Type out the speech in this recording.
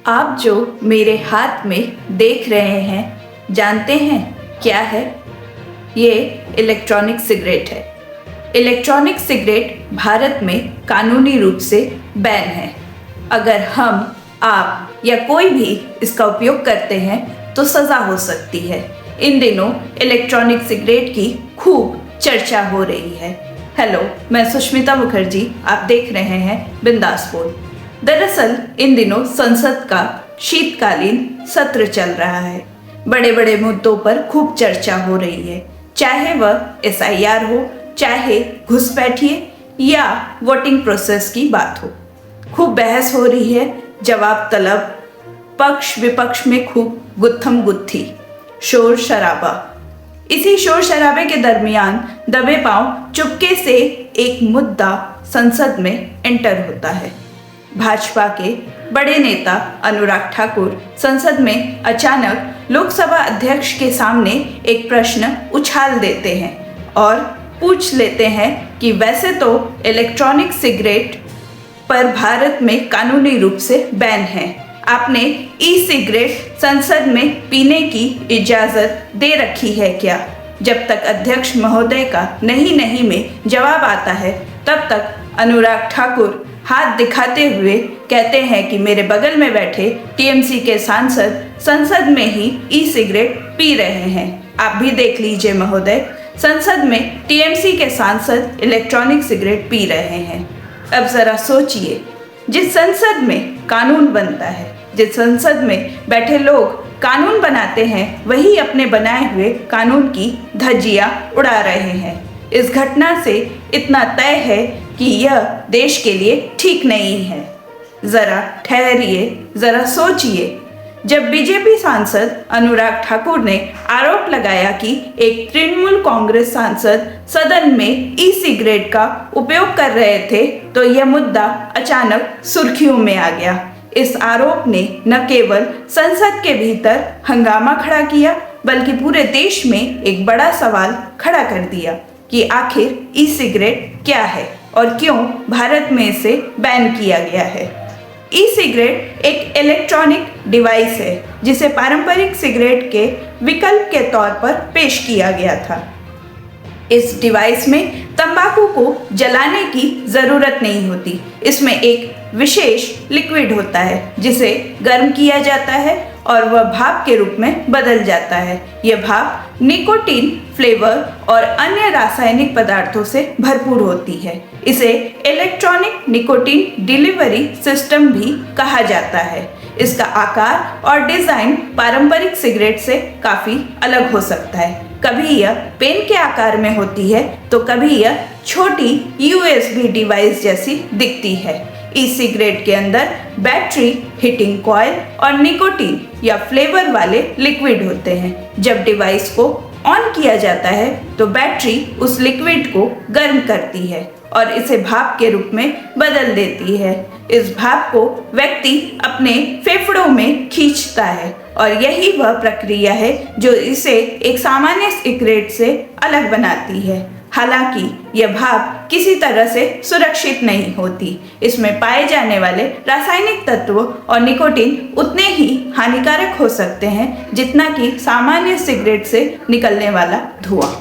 आप जो मेरे हाथ में देख रहे हैं, जानते हैं क्या है? ये इलेक्ट्रॉनिक सिगरेट है। इलेक्ट्रॉनिक सिगरेट भारत में कानूनी रूप से बैन है। अगर हम, आप या कोई भी इसका उपयोग करते हैं तो सज़ा हो सकती है। इन दिनों इलेक्ट्रॉनिक सिगरेट की खूब चर्चा हो रही है। हेलो, मैं सुष्मिता मुखर्जी, आप देख रहे हैं बिंदास बोल। दरअसल इन दिनों संसद का शीतकालीन सत्र चल रहा है। बड़े बड़े मुद्दों पर खूब चर्चा हो रही है, चाहे वह SIR हो, चाहे घुसपैठिए या वोटिंग प्रोसेस की बात हो। खूब बहस हो रही है, जवाब तलब, पक्ष विपक्ष में खूब गुत्थम गुत्थी, शोर शराबा। इसी शोर शराबे के दरमियान दबे पांव चुपके से एक मुद्दा संसद में एंटर होता है। भाजपा के बड़े नेता अनुराग ठाकुर संसद में अचानक लोकसभा अध्यक्ष के सामने एक प्रश्न उछाल देते हैं और पूछ लेते हैं कि वैसे तो इलेक्ट्रॉनिक सिगरेट पर भारत में कानूनी रूप से बैन है, आपने ई-सिगरेट संसद में पीने की इजाज़त दे रखी है क्या? जब तक अध्यक्ष महोदय का नहीं में जवाब आता है, तब तक अनुराग ठाकुर हाथ दिखाते हुए कहते हैं कि मेरे बगल में बैठे TMC के सांसद संसद में ही ई-सिगरेट पी रहे हैं। आप भी देख लीजिए महोदय, संसद में TMC के सांसद इलेक्ट्रॉनिक सिगरेट पी रहे हैं। अब जरा सोचिए, जिस संसद में कानून बनता है, जिस संसद में बैठे लोग कानून बनाते हैं, वही अपने बनाए हुए कानून की धज्जियां उड़ा रहे हैं। इस घटना से इतना तय है कि यह देश के लिए ठीक नहीं है। जरा ठहरिए, जरा सोचिए। जब बीजेपी सांसद अनुराग ठाकुर ने आरोप लगाया कि एक तृणमूल कांग्रेस सांसद सदन में ई-सिगरेट का उपयोग कर रहे थे, तो यह मुद्दा अचानक सुर्खियों में आ गया। इस आरोप ने न केवल संसद के भीतर हंगामा खड़ा किया, बल्कि पूरे देश में एक बड़ा सवाल खड़ा कर दिया कि आखिर ई-सिगरेट क्या है और क्यों भारत में इसे बैन किया गया है। ई-सिगरेट एक इलेक्ट्रॉनिक डिवाइस है जिसे पारंपरिक सिगरेट के विकल्प के तौर पर पेश किया गया था। इस डिवाइस में तंबाकू को जलाने की ज़रूरत नहीं होती। इसमें एक विशेष लिक्विड होता है जिसे गर्म किया जाता है और वह भाप के रूप में बदल जाता है। यह भाप निकोटीन, फ्लेवर और अन्य रासायनिक पदार्थों से भरपूर होती है। इसे इलेक्ट्रॉनिक निकोटीन डिलीवरी सिस्टम भी कहा जाता है। इसका आकार और डिज़ाइन पारंपरिक सिगरेट से काफ़ी अलग हो सकता है। कभी यह पेन के आकार में होती है तो कभी यह छोटी USB डिवाइस जैसी दिखती है। ई-सिगरेट के अंदर बैटरी, हीटिंग कॉइल और निकोटीन या फ्लेवर वाले लिक्विड होते हैं। जब डिवाइस को ऑन किया जाता है तो बैटरी उस लिक्विड को गर्म करती है और इसे भाप के रूप में बदल देती है। इस भाप को व्यक्ति अपने फेफड़ों में खींचता है और यही वह प्रक्रिया है जो इसे एक सामान्य सिगरेट से अलग बनाती है। हालांकि यह भाप किसी तरह से सुरक्षित नहीं होती। इसमें पाए जाने वाले रासायनिक तत्व और निकोटीन उतने ही हानिकारक हो सकते हैं जितना कि सामान्य सिगरेट से निकलने वाला धुआं।